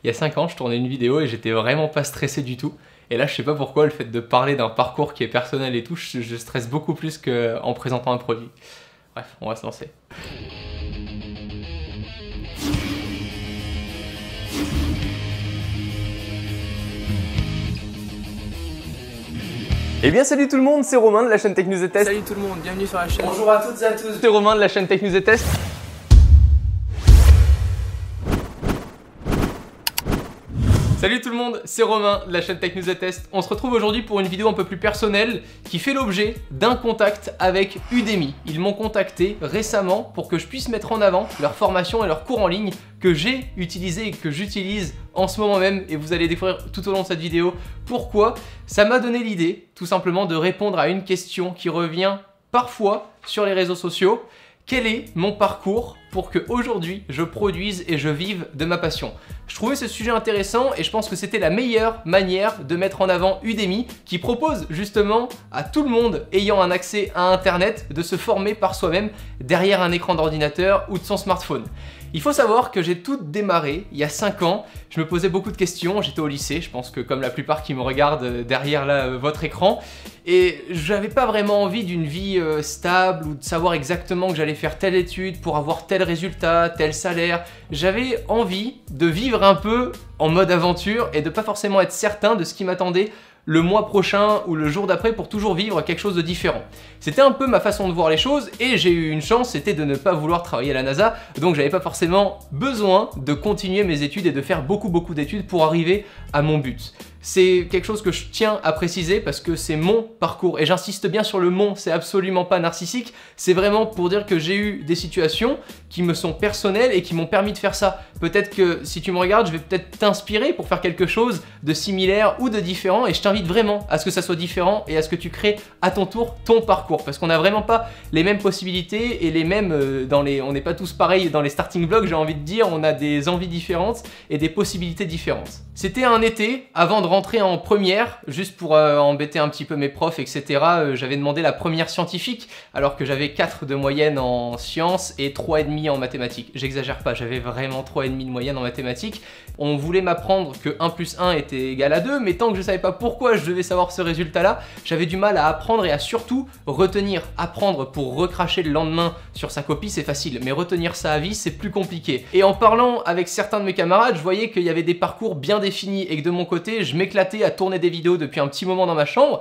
Il y a 5 ans, je tournais une vidéo et j'étais vraiment pas stressé du tout. Et là, je sais pas pourquoi, le fait de parler d'un parcours qui est personnel et tout, je stresse beaucoup plus qu'en présentant un produit. Bref, on va se lancer. Eh bien salut tout le monde, c'est Romain de la chaîne Tech News et Test. Salut tout le monde, bienvenue sur la chaîne. Bonjour à toutes et à tous, c'est Romain de la chaîne Tech News et Test. Salut tout le monde, c'est Romain de la chaîne Tech News et Test. On se retrouve aujourd'hui pour une vidéo un peu plus personnelle qui fait l'objet d'un contact avec Udemy. Ils m'ont contacté récemment pour que je puisse mettre en avant leur formation et leurs cours en ligne que j'ai utilisé et que j'utilise en ce moment même, et vous allez découvrir tout au long de cette vidéo pourquoi. Ça m'a donné l'idée tout simplement de répondre à une question qui revient parfois sur les réseaux sociaux. Quel est mon parcours pour qu'aujourd'hui je produise et je vive de ma passion? Je trouvais ce sujet intéressant et je pense que c'était la meilleure manière de mettre en avant Udemy qui propose justement à tout le monde ayant un accès à Internet de se former par soi-même derrière un écran d'ordinateur ou de son smartphone. Il faut savoir que j'ai tout démarré il y a 5 ans, je me posais beaucoup de questions, j'étais au lycée, je pense que comme la plupart qui me regardent derrière là, votre écran, et j'avais pas vraiment envie d'une vie stable ou de savoir exactement que j'allais faire telle étude pour avoir tel résultat, tel salaire. J'avais envie de vivre un peu en mode aventure et de pas forcément être certain de ce qui m'attendait le mois prochain ou le jour d'après pour toujours vivre quelque chose de différent. C'était un peu ma façon de voir les choses et j'ai eu une chance, c'était de ne pas vouloir travailler à la NASA, donc j'avais pas forcément besoin de continuer mes études et de faire beaucoup d'études pour arriver à mon but. C'est quelque chose que je tiens à préciser parce que c'est mon parcours et j'insiste bien sur le mon, c'est absolument pas narcissique, c'est vraiment pour dire que j'ai eu des situations qui me sont personnelles et qui m'ont permis de faire ça. Peut-être que si tu me regardes, je vais peut-être t'inspirer pour faire quelque chose de similaire ou de différent et je t'invite vraiment à ce que ça soit différent et à ce que tu crées à ton tour ton parcours parce qu'on n'a vraiment pas les mêmes possibilités et les mêmes on n'est pas tous pareils dans les starting blocks, j'ai envie de dire, on a des envies différentes et des possibilités différentes. C'était un été avant de rentrer en première, juste pour embêter un petit peu mes profs, etc. J'avais demandé la première scientifique alors que j'avais 4 de moyenne en sciences et 3,5 en mathématiques. J'exagère pas, j'avais vraiment 3,5 de moyenne en mathématiques. On voulait m'apprendre que 1 plus 1 était égal à 2, mais tant que je savais pas pourquoi je devais savoir ce résultat-là, j'avais du mal à apprendre et à surtout retenir. Apprendre pour recracher le lendemain sur sa copie, c'est facile, mais retenir ça à vie, c'est plus compliqué. Et en parlant avec certains de mes camarades, je voyais qu'il y avait des parcours bien définis et que de mon côté, je m'éclatais à tourner des vidéos depuis un petit moment dans ma chambre,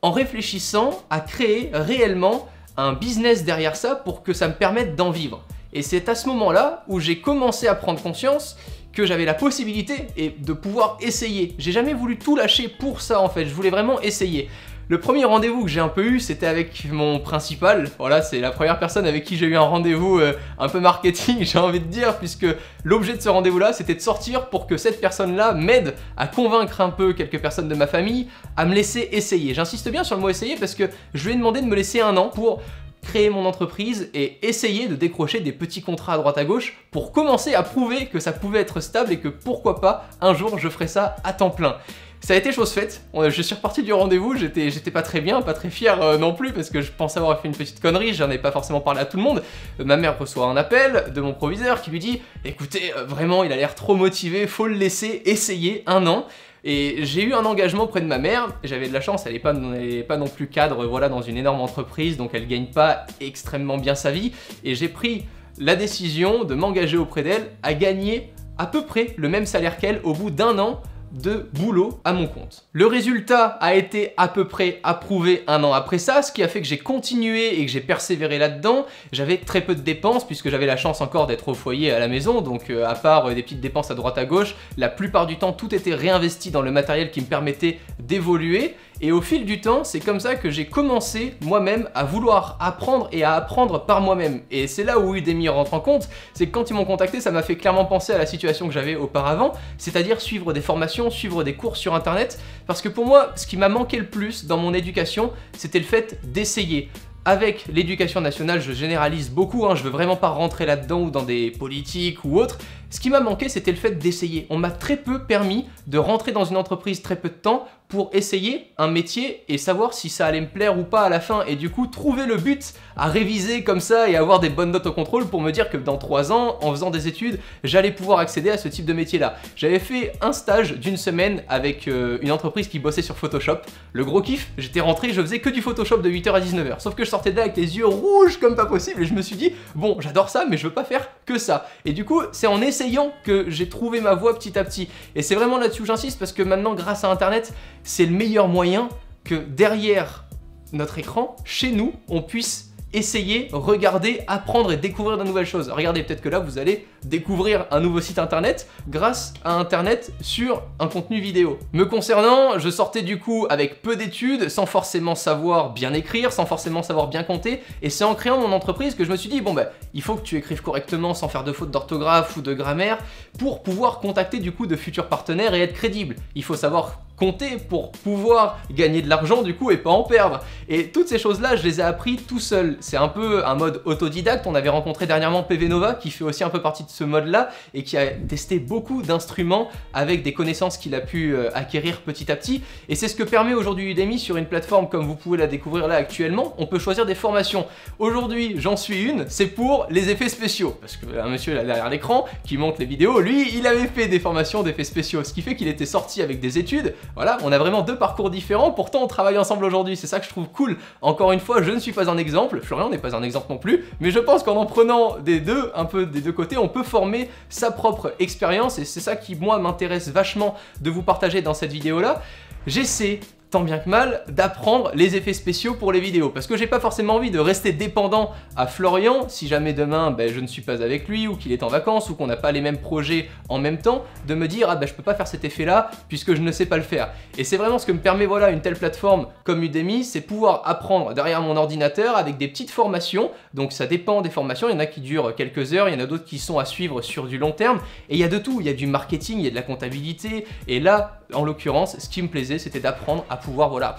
en réfléchissant à créer réellement un business derrière ça pour que ça me permette d'en vivre. Et c'est à ce moment-là où j'ai commencé à prendre conscience que j'avais la possibilité et de pouvoir essayer. J'ai jamais voulu tout lâcher pour ça en fait, je voulais vraiment essayer. Le premier rendez-vous que j'ai un peu eu, c'était avec mon principal. Voilà, c'est la première personne avec qui j'ai eu un rendez-vous un peu marketing, j'ai envie de dire, puisque l'objet de ce rendez-vous-là, c'était de sortir pour que cette personne-là m'aide à convaincre un peu quelques personnes de ma famille à me laisser essayer. J'insiste bien sur le mot essayer parce que je lui ai demandé de me laisser 1 an pour créer mon entreprise et essayer de décrocher des petits contrats à droite à gauche pour commencer à prouver que ça pouvait être stable et que pourquoi pas, un jour, je ferais ça à temps plein. Ça a été chose faite, je suis reparti du rendez-vous, j'étais pas très bien, pas très fier non plus parce que je pensais avoir fait une petite connerie, j'en ai pas forcément parlé à tout le monde. Ma mère reçoit un appel de mon proviseur qui lui dit « Écoutez, vraiment il a l'air trop motivé, faut le laisser essayer 1 an ». Et j'ai eu un engagement auprès de ma mère, j'avais de la chance, elle est pas non plus cadre voilà, dans une énorme entreprise, donc elle gagne pas extrêmement bien sa vie, et j'ai pris la décision de m'engager auprès d'elle à gagner à peu près le même salaire qu'elle au bout d'1 an de boulot à mon compte. Le résultat a été à peu près approuvé 1 an après ça, ce qui a fait que j'ai continué et que j'ai persévéré là-dedans. J'avais très peu de dépenses puisque j'avais la chance encore d'être au foyer à la maison, donc à part des petites dépenses à droite à gauche, la plupart du temps tout était réinvesti dans le matériel qui me permettait d'évoluer. Et au fil du temps, c'est comme ça que j'ai commencé moi-même à vouloir apprendre et à apprendre par moi-même. Et c'est là où Udemy rentre en compte, c'est que quand ils m'ont contacté, ça m'a fait clairement penser à la situation que j'avais auparavant, c'est-à-dire suivre des formations, suivre des cours sur internet, parce que pour moi, ce qui m'a manqué le plus dans mon éducation, c'était le fait d'essayer. Avec l'éducation nationale, je généralise beaucoup, je veux vraiment pas rentrer là-dedans ou dans des politiques ou autres, Ce qui m'a manqué, c'était le fait d'essayer. On m'a très peu permis de rentrer dans une entreprise très peu de temps pour essayer un métier et savoir si ça allait me plaire ou pas à la fin, et du coup trouver le but à réviser comme ça et avoir des bonnes notes au contrôle pour me dire que dans 3 ans, en faisant des études, j'allais pouvoir accéder à ce type de métier-là. J'avais fait un stage d'une semaine avec une entreprise qui bossait sur Photoshop. Le gros kiff, j'étais rentré, je faisais que du Photoshop de 8h à 19h, sauf que je sortais de là avec les yeux rouges comme pas possible et je me suis dit, bon, j'adore ça, mais je veux pas faire que ça. Et du coup, c'est en essayant que j'ai trouvé ma voie petit à petit. Et c'est vraiment là-dessus où j'insiste, parce que maintenant, grâce à Internet, c'est le meilleur moyen que derrière notre écran, chez nous, on puisse essayer, regarder, apprendre et découvrir de nouvelles choses. Regardez, peut-être que là, vous allez découvrir un nouveau site internet grâce à Internet sur un contenu vidéo. Me concernant, je sortais du coup avec peu d'études, sans forcément savoir bien écrire, sans forcément savoir bien compter, et c'est en créant mon entreprise que je me suis dit, bon bah, il faut que tu écrives correctement sans faire de fautes d'orthographe ou de grammaire pour pouvoir contacter du coup de futurs partenaires et être crédible. Il faut savoir compter pour pouvoir gagner de l'argent du coup et pas en perdre. Et toutes ces choses-là, je les ai appris tout seul. C'est un peu un mode autodidacte. On avait rencontré dernièrement PV Nova qui fait aussi un peu partie de ce mode-là et qui a testé beaucoup d'instruments avec des connaissances qu'il a pu acquérir petit à petit. Et c'est ce que permet aujourd'hui Udemy sur une plateforme comme vous pouvez la découvrir là actuellement. On peut choisir des formations. Aujourd'hui, j'en suis une, c'est pour les effets spéciaux. Parce qu'un monsieur là derrière l'écran qui monte les vidéos, lui, il avait fait des formations d'effets spéciaux. Ce qui fait qu'il était sorti avec des études. Voilà, on a vraiment deux parcours différents, pourtant on travaille ensemble aujourd'hui, c'est ça que je trouve cool. Encore une fois, je ne suis pas un exemple, Florian n'est pas un exemple non plus, mais je pense qu'en prenant des deux, un peu des deux côtés, on peut former sa propre expérience, et c'est ça qui, moi, m'intéresse vachement de vous partager dans cette vidéo-là. J'essaie, tant bien que mal, d'apprendre les effets spéciaux pour les vidéos, parce que j'ai pas forcément envie de rester dépendant à Florian si jamais demain je ne suis pas avec lui ou qu'il est en vacances ou qu'on n'a pas les mêmes projets en même temps, de me dire ah je peux pas faire cet effet là puisque je ne sais pas le faire. Et c'est vraiment ce que me permet voilà une telle plateforme comme Udemy, c'est pouvoir apprendre derrière mon ordinateur avec des petites formations. Donc ça dépend des formations, il y en a qui durent quelques heures, il y en a d'autres qui sont à suivre sur du long terme, et il y a de tout, il y a du marketing, il y a de la comptabilité, et là en l'occurrence ce qui me plaisait c'était d'apprendre à pouvoir voilà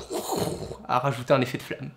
à rajouter un effet de flamme.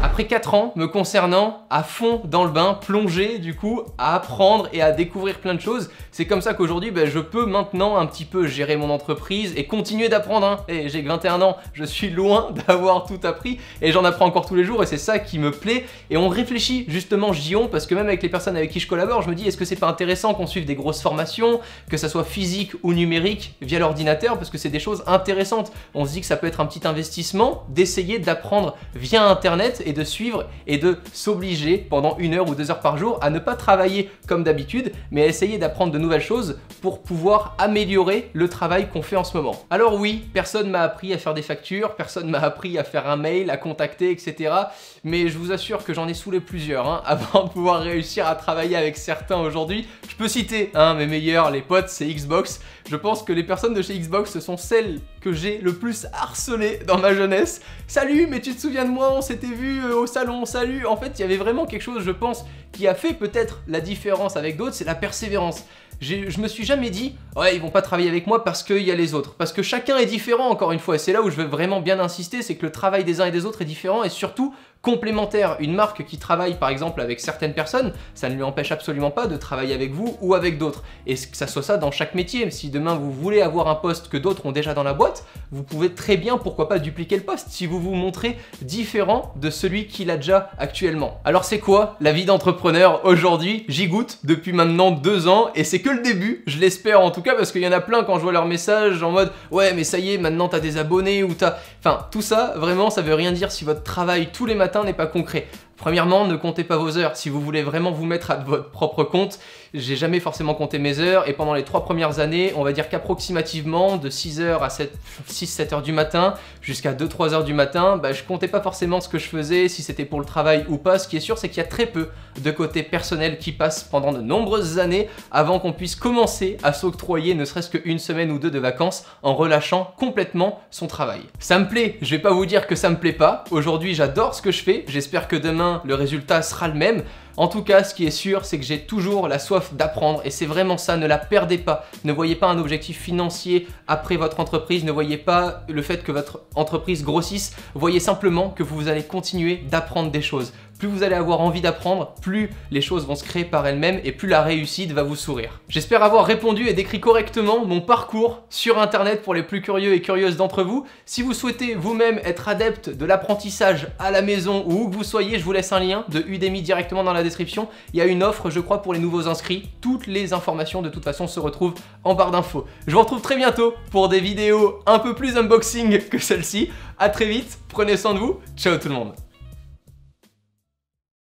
Après 4 ans me concernant, à fond dans le bain, plongé du coup, à apprendre et à découvrir plein de choses, c'est comme ça qu'aujourd'hui je peux maintenant un petit peu gérer mon entreprise et continuer d'apprendre. Hein. Et j'ai 21 ans, je suis loin d'avoir tout appris et j'en apprends encore tous les jours et c'est ça qui me plaît. Et on réfléchit justement JON, parce que même avec les personnes avec qui je collabore, je me dis est-ce que c'est pas intéressant qu'on suive des grosses formations, que ça soit physique ou numérique via l'ordinateur, parce que c'est des choses intéressantes. On se dit que ça peut être un petit investissement d'essayer d'apprendre via internet et de suivre et de s'obliger pendant 1 heure ou 2 heures par jour à ne pas travailler comme d'habitude, mais à essayer d'apprendre de nouvelles choses pour pouvoir améliorer le travail qu'on fait en ce moment. Alors oui, personne m'a appris à faire des factures, personne m'a appris à faire un mail, à contacter, etc. Mais je vous assure que j'en ai saoulé plusieurs hein, avant de pouvoir réussir à travailler avec certains aujourd'hui. Je peux citer mes meilleurs, les potes, c'est Xbox. Je pense que les personnes de chez Xbox, ce sont celles que j'ai le plus harcelées dans ma jeunesse. Salut, mais tu te souviens de moi, on s'était vu au salon, salut. En fait, il y avait vraiment quelque chose, je pense, qui a fait peut-être la différence avec d'autres, c'est la persévérance. Je me suis jamais dit, ouais, ils vont pas travailler avec moi parce qu'il y a les autres. Parce que chacun est différent, encore une fois, et c'est là où je veux vraiment bien insister, c'est que le travail des uns et des autres est différent et surtout complémentaire. Une marque qui travaille par exemple avec certaines personnes, ça ne lui empêche absolument pas de travailler avec vous ou avec d'autres. Et que ça soit ça dans chaque métier. Si demain vous voulez avoir un poste que d'autres ont déjà dans la boîte, vous pouvez très bien, pourquoi pas, dupliquer le poste si vous vous montrez différent de celui qu'il a déjà actuellement. Alors c'est quoi la vie d'entrepreneur aujourd'hui? J'y goûte depuis maintenant 2 ans et c'est que le début, je l'espère en tout cas, parce qu'il y en a plein quand je vois leurs messages en mode ouais mais ça y est, maintenant t'as des abonnés ou t'as... Enfin tout ça vraiment ça veut rien dire si votre travail tous les matins n'est pas concret. Premièrement, ne comptez pas vos heures. Si vous voulez vraiment vous mettre à votre propre compte, j'ai jamais forcément compté mes heures et pendant les 3 premières années, on va dire qu'approximativement de 6h à 6-7h du matin jusqu'à 2-3h du matin, je comptais pas forcément ce que je faisais, si c'était pour le travail ou pas. Ce qui est sûr, c'est qu'il y a très peu de côté personnel qui passe pendant de nombreuses années avant qu'on puisse commencer à s'octroyer ne serait-ce qu'une semaine ou 2 de vacances en relâchant complètement son travail. Ça me plaît, je vais pas vous dire que ça me plaît pas. Aujourd'hui, j'adore ce que je fais, j'espère que demain, le résultat sera le même. En tout cas, ce qui est sûr, c'est que j'ai toujours la soif d'apprendre et c'est vraiment ça, ne la perdez pas. Ne voyez pas un objectif financier après votre entreprise, ne voyez pas le fait que votre entreprise grossisse, voyez simplement que vous allez continuer d'apprendre des choses. plus vous allez avoir envie d'apprendre, plus les choses vont se créer par elles-mêmes et plus la réussite va vous sourire. J'espère avoir répondu et décrit correctement mon parcours sur internet pour les plus curieux et curieuses d'entre vous. Si vous souhaitez vous-même être adepte de l'apprentissage à la maison ou où que vous soyez, je vous laisse un lien de Udemy directement dans la description. Il y a une offre, je crois, pour les nouveaux inscrits. Toutes les informations de toute façon se retrouvent en barre d'infos. Je vous retrouve très bientôt pour des vidéos un peu plus unboxing que celle-ci. À très vite, prenez soin de vous, ciao tout le monde.